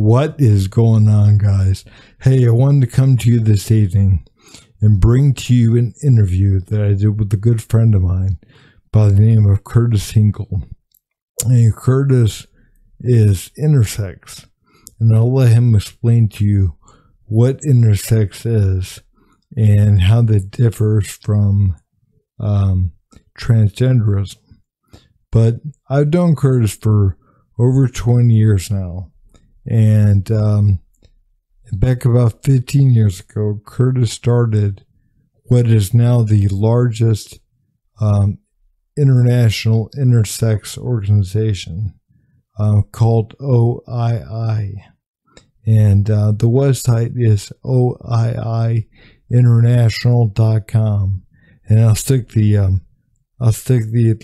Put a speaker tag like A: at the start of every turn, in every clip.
A: What is going on, guys? Hey, I wanted to come to you this evening and bring to you an interview that I did with a good friend of mine by the name of Curtis Hinkle. And Curtis is intersex, and I'll let him explain to you what intersex is and how that differs from transgenderism. But I've known Curtis for over 20 years now. And back about 15 years ago, Curtis started what is now the largest international intersex organization called OII. And the website is oiiinternational.com. And I'll stick the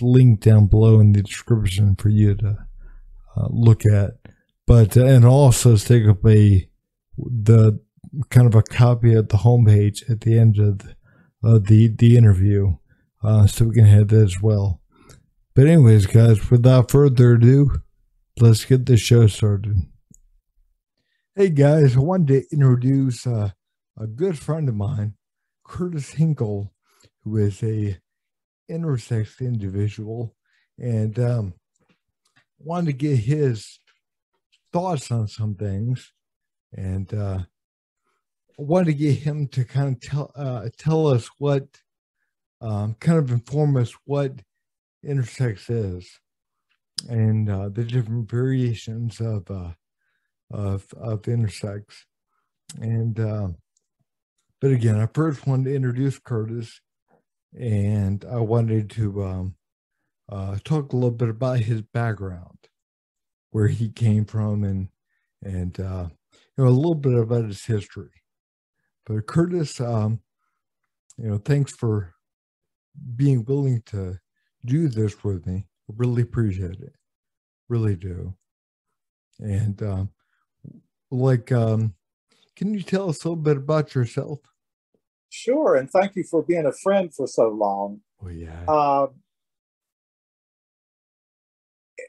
A: link down below in the description for you to look at. But and also stick up the kind of a copy of the homepage at the end of the interview, so we can have that as well. But anyways, guys, without further ado, let's get the show started. Hey guys, I wanted to introduce a good friend of mine, Curtis Hinkle, who is a intersex individual, and wanted to get his thoughts on some things, and I wanted to get him to kind of tell us what, kind of inform us what intersex is, and the different variations of intersex. And but again, I first wanted to introduce Curtis, and I wanted to talk a little bit about his background, where he came from, and a little bit about his history. But Curtis, thanks for being willing to do this with me. I really appreciate it, really do. And can you tell us a little bit about yourself?
B: Sure, and thank you for being a friend for so long.
A: Oh yeah.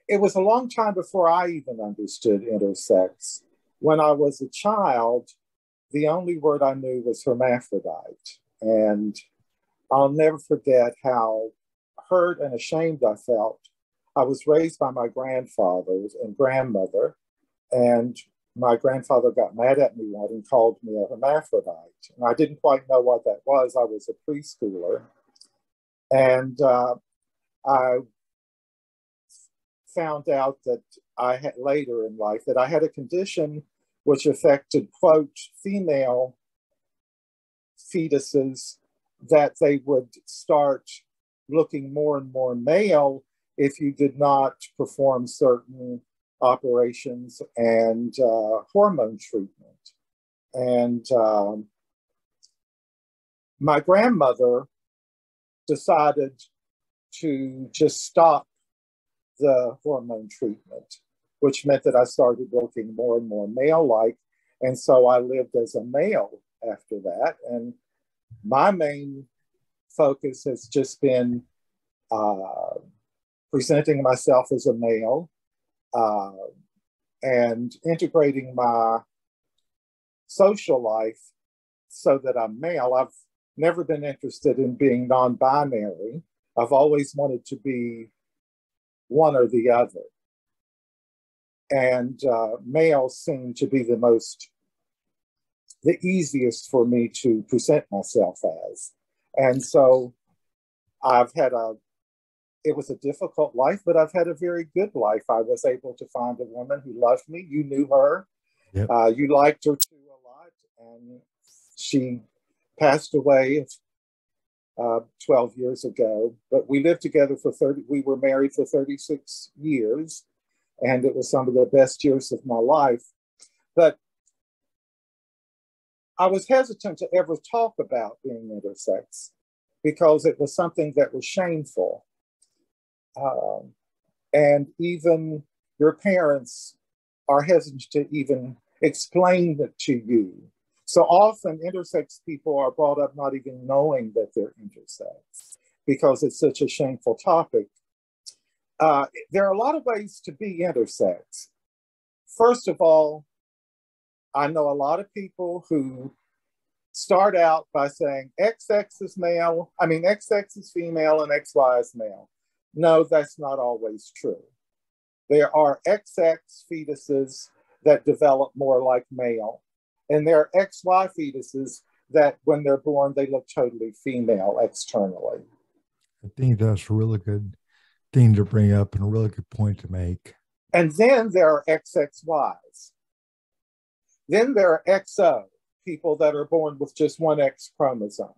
B: It was a long time before I even understood intersex. When I was a child, the only word I knew was hermaphrodite. And I'll never forget how hurt and ashamed I felt. I was raised by my grandfather and grandmother, and my grandfather got mad at me once and called me a hermaphrodite. And I didn't quite know what that was. I was a preschooler. And I found out that I had later in life that I had a condition which affected, quote, female fetuses, that they would start looking more and more male if you did not perform certain operations and hormone treatment. And my grandmother decided to just stop the hormone treatment, which meant that I started looking more and more male-like. And so I lived as a male after that. And my main focus has just been presenting myself as a male and integrating my social life so that I'm male. I've never been interested in being non-binary. I've always wanted to be one or the other. And males seem to be the easiest for me to present myself as. And so it was a difficult life, but I've had a very good life. I was able to find a woman who loved me. You knew her. Yep. You liked her too a lot. And she passed away 12 years ago, but we lived together we were married for 36 years, and it was some of the best years of my life. But I was hesitant to ever talk about being intersex because it was something that was shameful. And even your parents are hesitant to even explain it to you. So often intersex people are brought up not even knowing that they're intersex because it's such a shameful topic. There are a lot of ways to be intersex. First of all, I know a lot of people who start out by saying XX is male, XX is female and XY is male. No, that's not always true. There are XX fetuses that develop more like male, and there are XY fetuses that when they're born, they look totally female externally.
A: I think that's a really good thing to bring up and a really good point to make.
B: And then there are XXYs. Then there are XO, people that are born with just one X chromosome.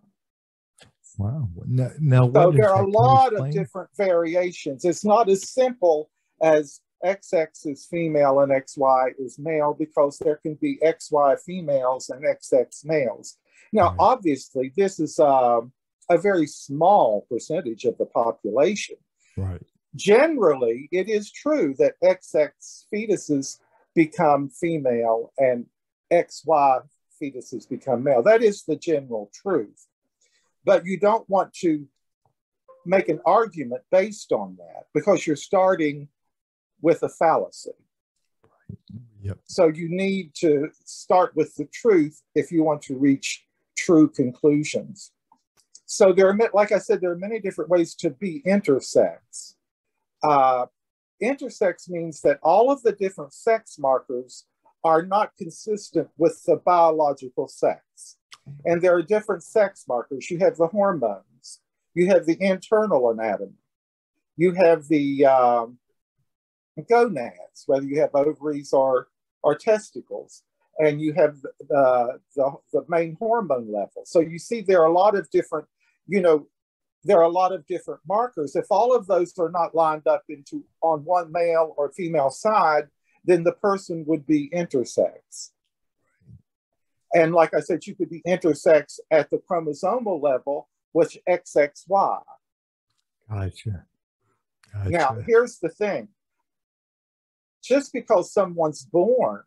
A: Wow. Now
B: so there are a lot of different variations. It's not as simple as XX is female and XY is male, because there can be XY females and XX males. Now, obviously, this is a very small percentage of the population.
A: Right.
B: Generally, it is true that XX fetuses become female and XY fetuses become male. That is the general truth. But you don't want to make an argument based on that, because you're starting with a fallacy.
A: Yep.
B: So you need to start with the truth if you want to reach true conclusions. So there are, like I said, there are many different ways to be intersex. Intersex means that all of the different sex markers are not consistent with the biological sex. And there are different sex markers. You have the hormones, you have the internal anatomy, you have the gonads, whether you have ovaries or testicles, and you have the main hormone level. So you see there are a lot of different, there are a lot of different markers. If all of those are not lined up on one male or female side, then the person would be intersex. And like I said, you could be intersex at the chromosomal level, which XXY.
A: Gotcha.
B: Now, here's the thing. Just because someone's born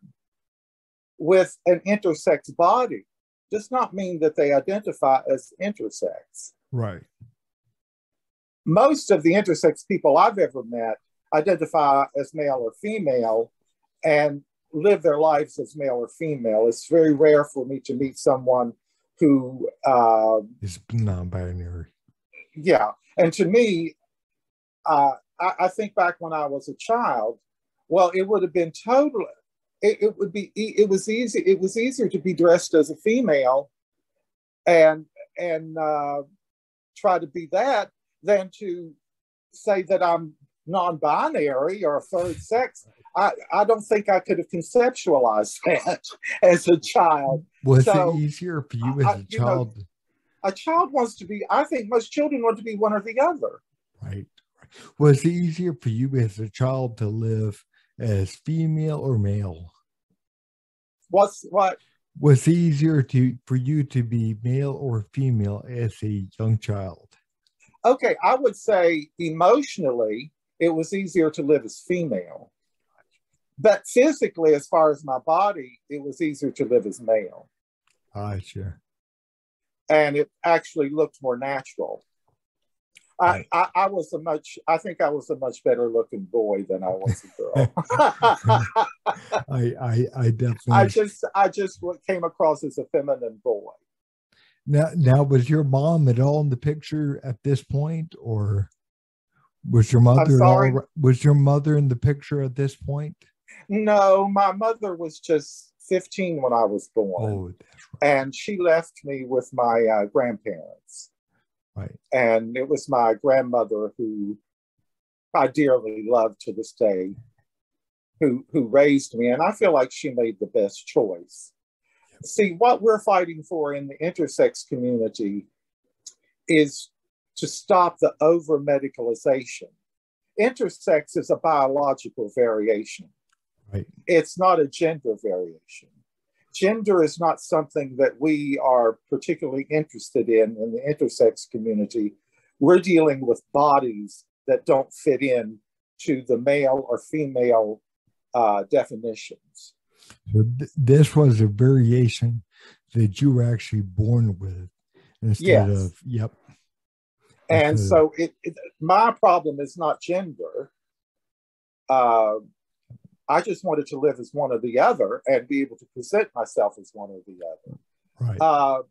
B: with an intersex body does not mean that they identify as intersex.
A: Right.
B: Most of the intersex people I've ever met identify as male or female and live their lives as male or female. It's very rare for me to meet someone who
A: is non-binary.
B: Yeah. And to me, I think back when I was a child, well, it would have been totally, it was easier to be dressed as a female and try to be that than to say that I'm non-binary or a third sex. I don't think I could have conceptualized that as a child.
A: Was it easier for you as a child?
B: A child wants to be, I think most children want to be one or the other.
A: Right. Was it easier for you as a child to live as female or male?
B: What?
A: Was it easier for you to be male or female as a young child?
B: Okay, I would say emotionally, it was easier to live as female. But physically, as far as my body, it was easier to live as male.
A: Gotcha.
B: And it actually looked more natural. I think I was a much better looking boy than I was a girl.
A: I definitely.
B: I just came across as a feminine boy.
A: Now, was your mom at all in the picture at this point, or was your mother? Was your mother in the picture at this point?
B: No, my mother was just 15 when I was born.
A: Oh, that's right.
B: And she left me with my grandparents.
A: Right.
B: And it was my grandmother, who I dearly love to this day, who raised me. And I feel like she made the best choice. Yep. See, what we're fighting for in the intersex community is to stop the over-medicalization. Intersex is a biological variation.
A: Right.
B: It's not a gender variation. Gender is not something that we are particularly interested in the intersex community. We're dealing with bodies that don't fit in to the male or female definitions.
A: So this was a variation that you were actually born with instead of, yep.
B: And so my problem is not gender. I just wanted to live as one or the other and be able to present myself as one or the other.
A: Right.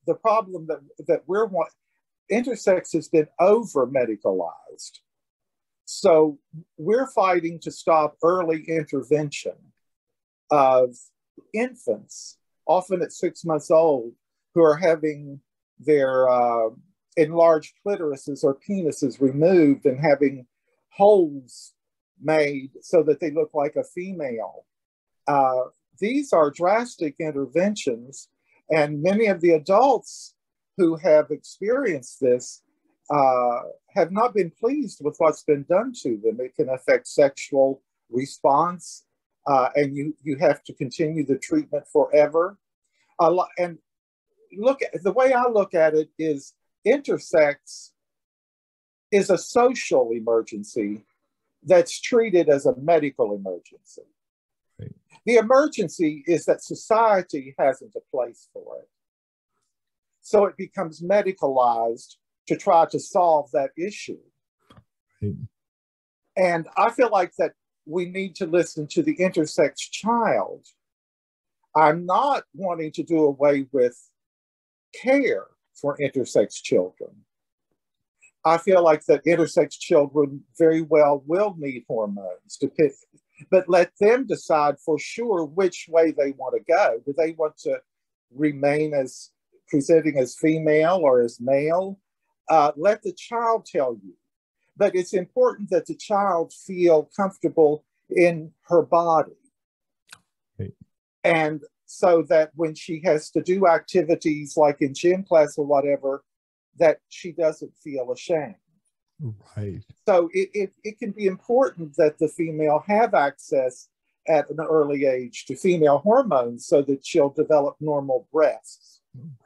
B: The problem that intersex has been over medicalized. So we're fighting to stop early intervention of infants, often at 6 months old, who are having their enlarged clitorises or penises removed and having holes made so that they look like a female. These are drastic interventions, and many of the adults who have experienced this have not been pleased with what's been done to them. It can affect sexual response, and you have to continue the treatment forever. And the way I look at it is intersex is a social emergency that's treated as a medical emergency.
A: Right.
B: The emergency is that society hasn't a place for it. So it becomes medicalized to try to solve that issue.
A: Right.
B: And I feel like that we need to listen to the intersex child. I'm not wanting to do away with care for intersex children. I feel like that intersex children very well will need hormones to pick, but let them decide for sure which way they want to go. Do they want to remain as presenting as female or as male? Let the child tell you. But it's important that the child feel comfortable in her body.
A: Right.
B: And so that when she has to do activities like in gym class or whatever, that she doesn't feel ashamed.
A: Right.
B: So it can be important that the female have access at an early age to female hormones so that she'll develop normal breasts.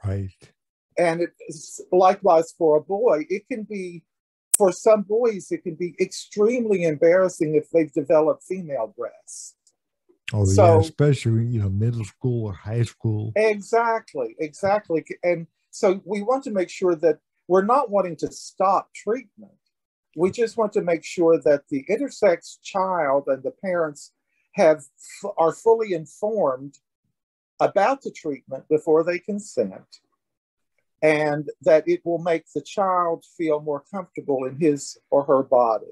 A: Right.
B: And it's likewise for a boy. It can be, for some boys, it can be extremely embarrassing if they've developed female breasts.
A: Oh,
B: so,
A: yeah, especially, middle school or high school.
B: Exactly. And so we want to make sure that we're not wanting to stop treatment. We just want to make sure that the intersex child and the parents are fully informed about the treatment before they consent, and that it will make the child feel more comfortable in his or her body.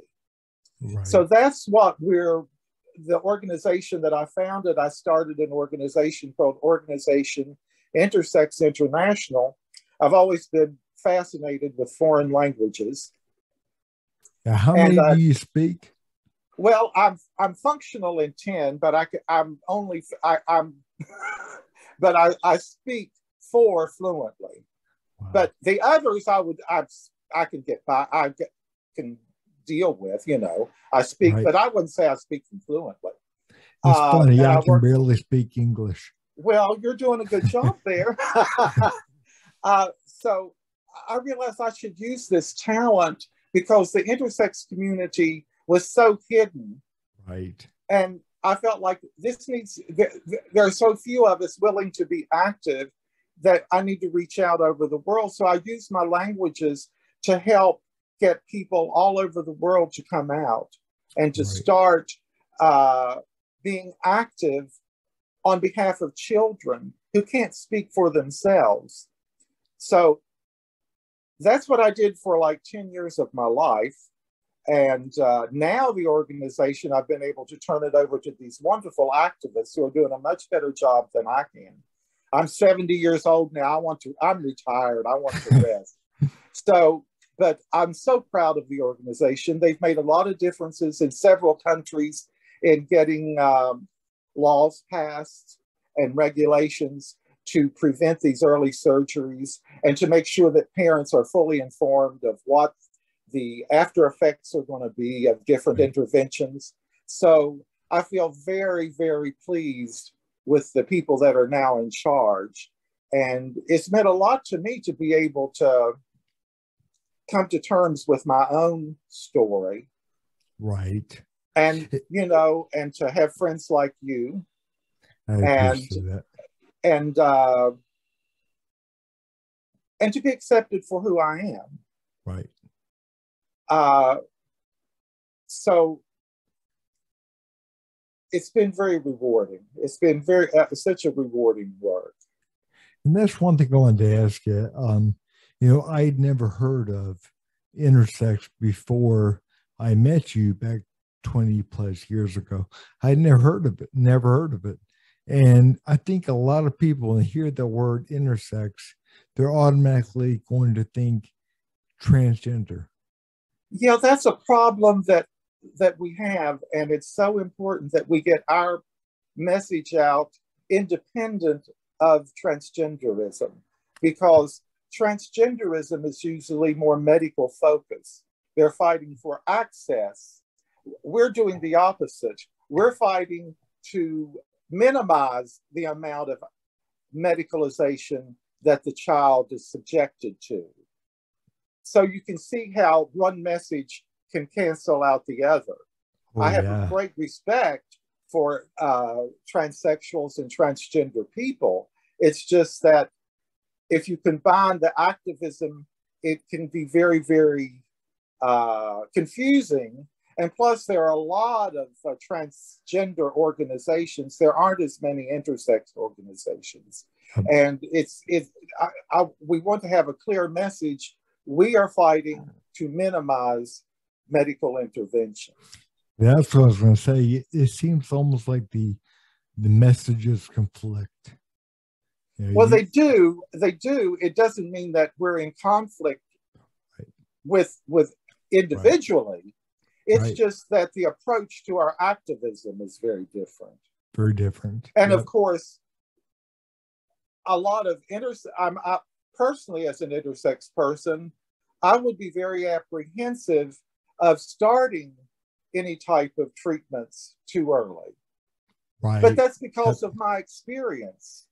A: Right.
B: So that's what the organization that I founded, I started an organization called Organization Intersex International. I've always been fascinated with foreign languages.
A: Now, how many do you speak?
B: Well, I'm functional in 10, but I speak 4 fluently. Wow. But the others I can get by. I can deal with. I speak, right. But I wouldn't say I speak them fluently.
A: It's funny. I can barely speak English.
B: Well, you're doing a good job there. So I realized I should use this talent because the intersex community was so hidden.
A: Right.
B: And I felt like there are so few of us willing to be active that I need to reach out over the world. So I use my languages to help get people all over the world to come out and to start being active on behalf of children who can't speak for themselves. So that's what I did for like 10 years of my life. And now the organization, I've been able to turn it over to these wonderful activists who are doing a much better job than I can. I'm 70 years old now. I'm retired. I want to rest. But I'm so proud of the organization. They've made a lot of differences in several countries in getting laws passed and regulations to prevent these early surgeries and to make sure that parents are fully informed of what the after effects are going to be of different interventions. So I feel very, very pleased with the people that are now in charge. And it's meant a lot to me to be able to come to terms with my own story.
A: Right.
B: And, and to have friends like you.
A: I appreciate that.
B: And to be accepted for who I am.
A: Right.
B: So it's been very rewarding. It's been very such a rewarding work.
A: And that's one thing I wanted to ask you. I'd never heard of intersex before I met you back 20 plus years ago. I'd never heard of it. And I think a lot of people, when they hear the word intersex, they're automatically going to think transgender.
B: Yeah, that's a problem that we have, and it's so important that we get our message out independent of transgenderism, because transgenderism is usually more medical focused. They're fighting for access. We're doing the opposite. We're fighting to minimize the amount of medicalization that the child is subjected to. So you can see how one message can cancel out the other. I have a great respect for transsexuals and transgender people. It's just that if you combine the activism, it can be very, very confusing. And plus, there are a lot of transgender organizations. There aren't as many intersex organizations. And we want to have a clear message. We are fighting to minimize medical intervention.
A: That's what I was going to say. It seems almost like the messages conflict.
B: Well, they do. It doesn't mean that we're in conflict with individually. It's just that the approach to our activism is very different.
A: Very different.
B: And of course, a lot of personally, as an intersex person, I would be very apprehensive of starting any type of treatments too early.
A: Right.
B: But that's because of my experience.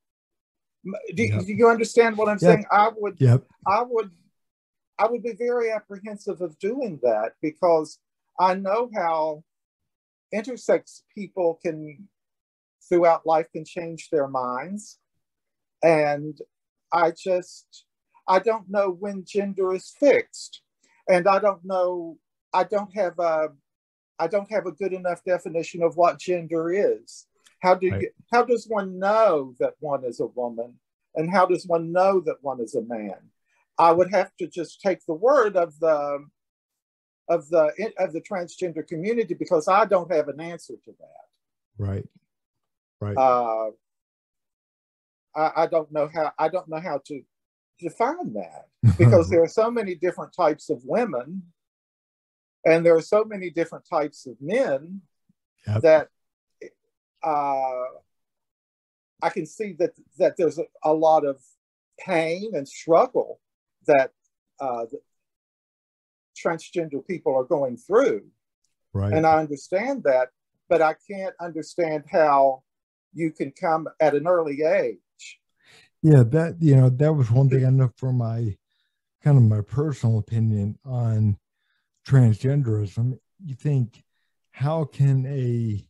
B: Do you understand what I'm saying? I would be very apprehensive of doing that, because I know how intersex people throughout life can change their minds. And I don't know when gender is fixed. And I don't have a good enough definition of what gender is. How does one know that one is a woman? And how does one know that one is a man? I would have to just take the word of the transgender community, because I don't have an answer to that.
A: Right.
B: I don't know how to define that, because there are so many different types of women, and there are so many different types of men that I can see that there's a lot of pain and struggle that transgender people are going through.
A: Right.
B: And I understand that, but I can't understand how you can come at an early age.
A: Yeah, that was one thing I know from my personal opinion on transgenderism. You think, how can a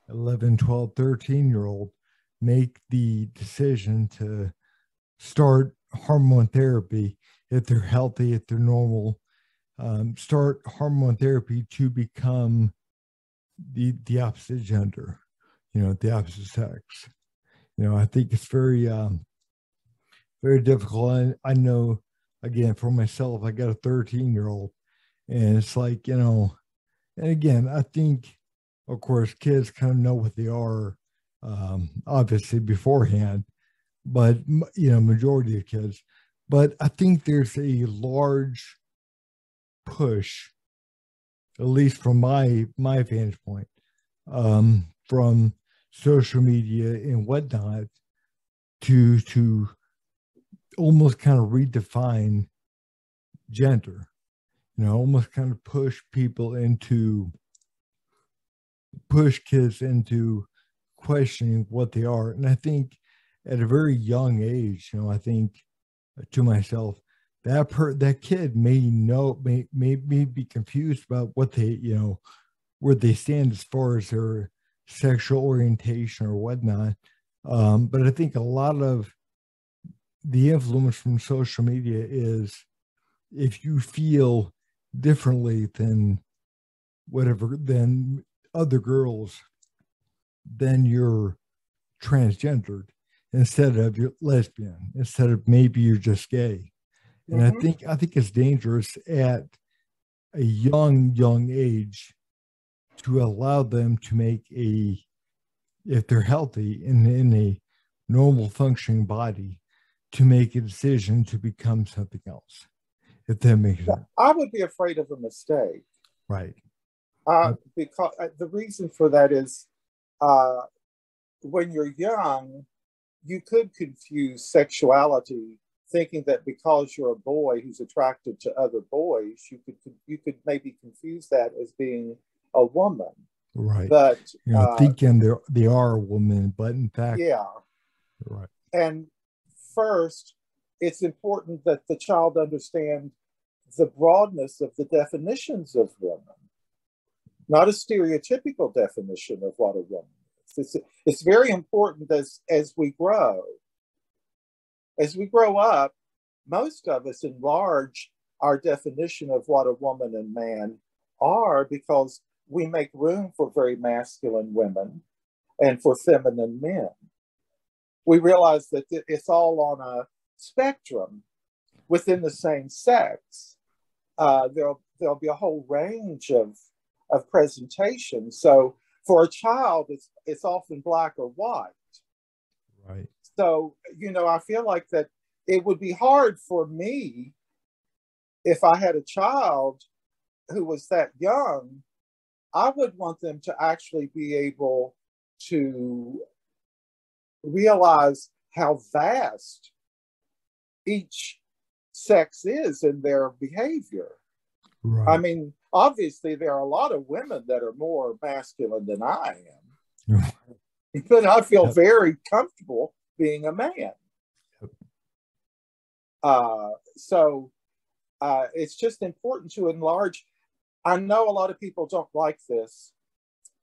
A: 11, 12, 13-year-old make the decision to start hormone therapy if they're healthy, if they're normal, start hormone therapy to become the opposite gender, the opposite sex? I think it's very, very difficult. I know, again, for myself, I got a 13-year-old, and it's like, and again, I think, of course, kids kind of know what they are, obviously beforehand, but, majority of kids. But I think there's a large push, at least from my vantage point, from social media and whatnot, to almost kind of redefine gender, almost kind of push kids into questioning what they are. And I think at a very young age, I think to myself, that kid may be confused about what they, where they stand as far as their sexual orientation or whatnot. But I think a lot of the influence from social media is, if you feel differently than other girls then you're transgendered instead of you're lesbian, instead of maybe you're just gay. And I think it's dangerous at a young age to allow them to make if they're healthy in a normal functioning body, to make a decision to become something else, if that makes sense.
B: I would be afraid of a mistake.
A: Right.
B: Because the reason for that is when you're young, you could confuse sexuality, thinking that because you're a boy who's attracted to other boys, you could maybe confuse that as being a woman.
A: Right.
B: But
A: thinking they are a woman, but in fact,
B: yeah.
A: Right.
B: And first, it's important that the child understand the broadness of the definitions of women, not a stereotypical definition of what a woman is. It's very important as we grow. As we grow up, most of us enlarge our definition of what a woman and man are, because we make room for very masculine women and for feminine men. We realize that it's all on a spectrum within the same sex. There'll be a whole range of presentation. So for a child, it's often black or white.
A: Right.
B: So, I feel like that it would be hard for me if I had a child who was that young. I would want them to actually be able to realize how vast each sex is in their behavior.
A: Right.
B: I mean, obviously, there are a lot of women that are more masculine than I am. But I feel very comfortable being a man. So it's just important to enlarge. I know a lot of people don't like this,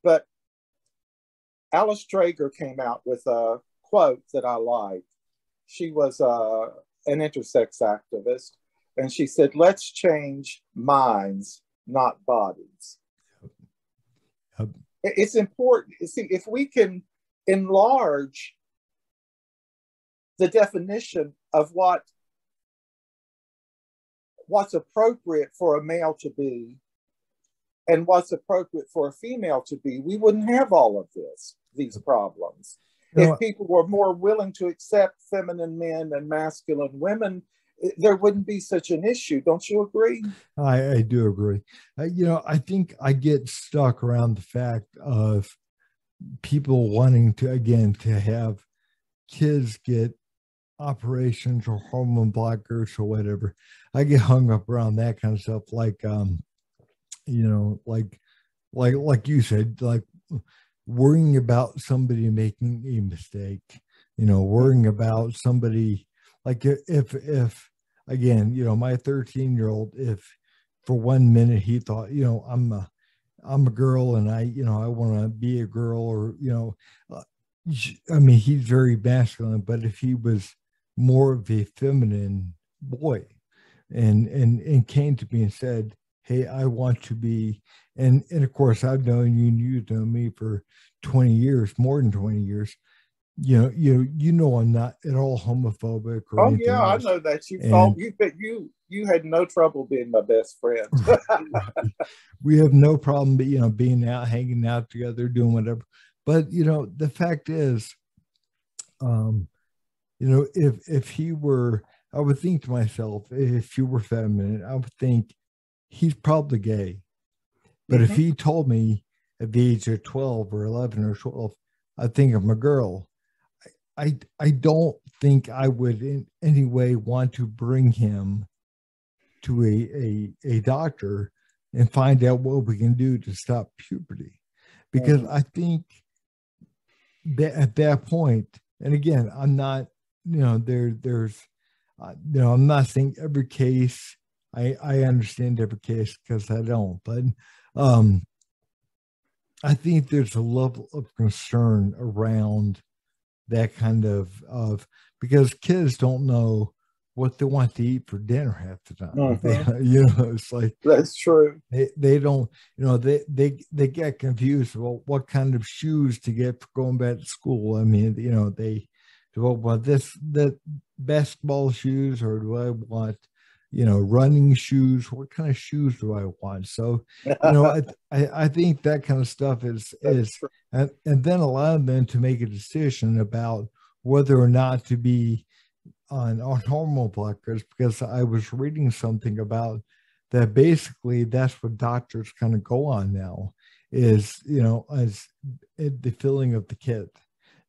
B: but Alice Drager came out with a quote that I like. She was an intersex activist, and she said, "Let's change minds, not bodies." It's important. See, if we can enlarge the definition of what's appropriate for a male to be and what's appropriate for a female to be, we wouldn't have all of these problems. If people were more willing to accept feminine men and masculine women, there wouldn't be such an issue. Don't you agree?
A: I do agree. I think I get stuck around the fact of people wanting to have kids get operations or hormone blockers or whatever. I get hung up around that kind of stuff, like like you said, like worrying about somebody making a mistake, worrying about somebody, like if again, my 13-year-old, if for 1 minute he thought, I'm a girl and I want to be a girl, or I mean, he's very masculine, but if he was more of a feminine boy and came to me and said, "Hey, I want to be," and of course I've known you've known me for 20 years, more than 20 years. I'm not at all homophobic or
B: oh
A: anything
B: yeah,
A: else.
B: I know that you had no trouble being my best friend.
A: Right. We have no problem, being out, hanging out together, doing whatever. But the fact is, if he were, I would think to myself, if he were feminine, I would think he's probably gay. But if he told me at the age of 12 or 11 or 12, I think I'm a girl, I don't think I would in any way want to bring him to a doctor and find out what we can do to stop puberty. Because I think that at that point, and again, I'm not, there's, I'm not saying every case, I understand every case, because I don't, but I think there's a level of concern around that kind of because kids don't know what they want to eat for dinner half the time.
B: Mm-hmm.
A: It's like
B: that's true.
A: They don't, they get confused about what kind of shoes to get for going back to school. I mean, they do I want the basketball shoes, or do I want, running shoes? What kind of shoes do I want? So, I think that kind of stuff is and then allow them to make a decision about whether or not to be on hormone blockers, because I was reading something about that. Basically, that's what doctors kind of go on now is, as the feeling of the kid.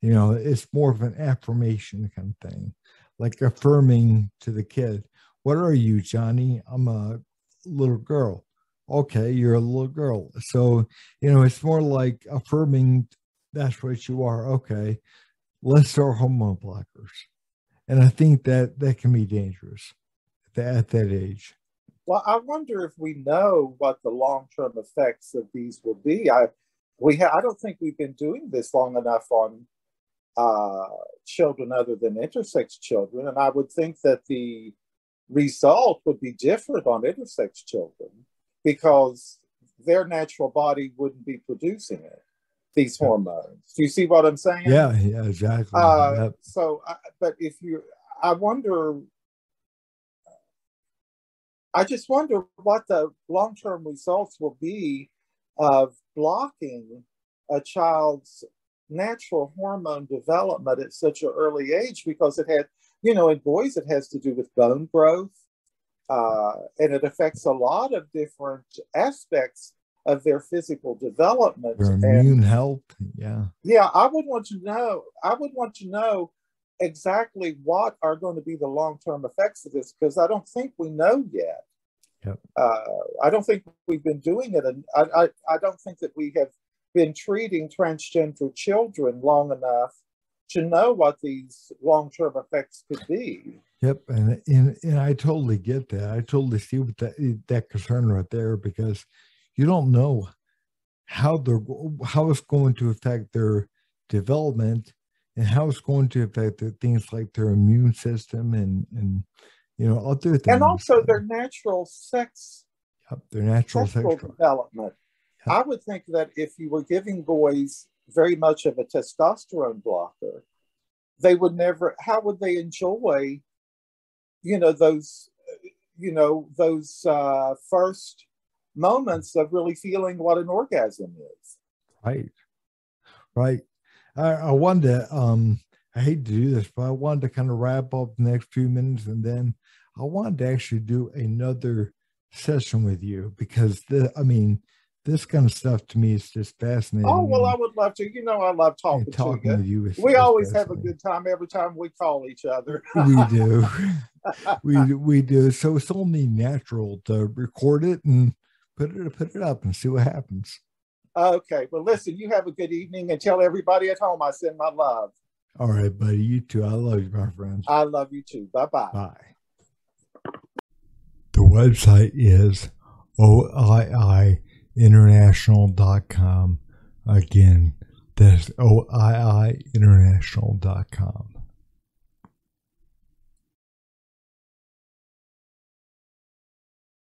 A: It's more of an affirmation kind of thing, like affirming to the kid. What are you, Johnny? I'm a little girl. Okay, you're a little girl. So, it's more like affirming that's what you are. Okay, let's start hormone blockers. And I think that can be dangerous at that age.
B: Well, I wonder if we know what the long-term effects of these will be. I don't think we've been doing this long enough on children other than intersex children, and I would think that the result would be different on intersex children because their natural body wouldn't be producing these hormones. Do you see what I'm saying?
A: Yeah, exactly. Yep.
B: So, I just wonder what the long-term results will be of blocking a child's natural hormone development at such an early age, because it had, in boys, it has to do with bone growth, and it affects a lot of different aspects of their physical development.
A: Their immune health.
B: Yeah, I would want to know exactly what are going to be the long-term effects of this, because I don't think we know yet.
A: Yep.
B: I don't think we've been doing it, and I don't think that we have been treating transgender children long enough to know what these long-term effects could be.
A: Yep, and I totally get that. I totally see what that concern right there, because you don't know how it's going to affect their development, and how it's going to affect things like their immune system and other things,
B: and also their natural sex.
A: Yep, their natural sexual
B: development. Yep. I would think that if you were giving boys very much of a testosterone blocker, they would never. How would they enjoy, those first moments of really feeling what an orgasm is?
A: Right. I wanted to, I hate to do this, but I wanted to kind of wrap up the next few minutes, and then I wanted to actually do another session with you, because this kind of stuff to me is just fascinating.
B: Oh, well, I would love to. I love talking to you. We always have a good time every time we call each other.
A: We do. we do. So it's only natural to record it and put it up and see what happens.
B: Okay. Well, listen, you have a good evening, and tell everybody at home I send my love.
A: All right, buddy. You too. I love you, my friend.
B: I love you too. Bye-bye.
A: Bye. The website is oiiinternational.com. Again, that's oiiinternational.com.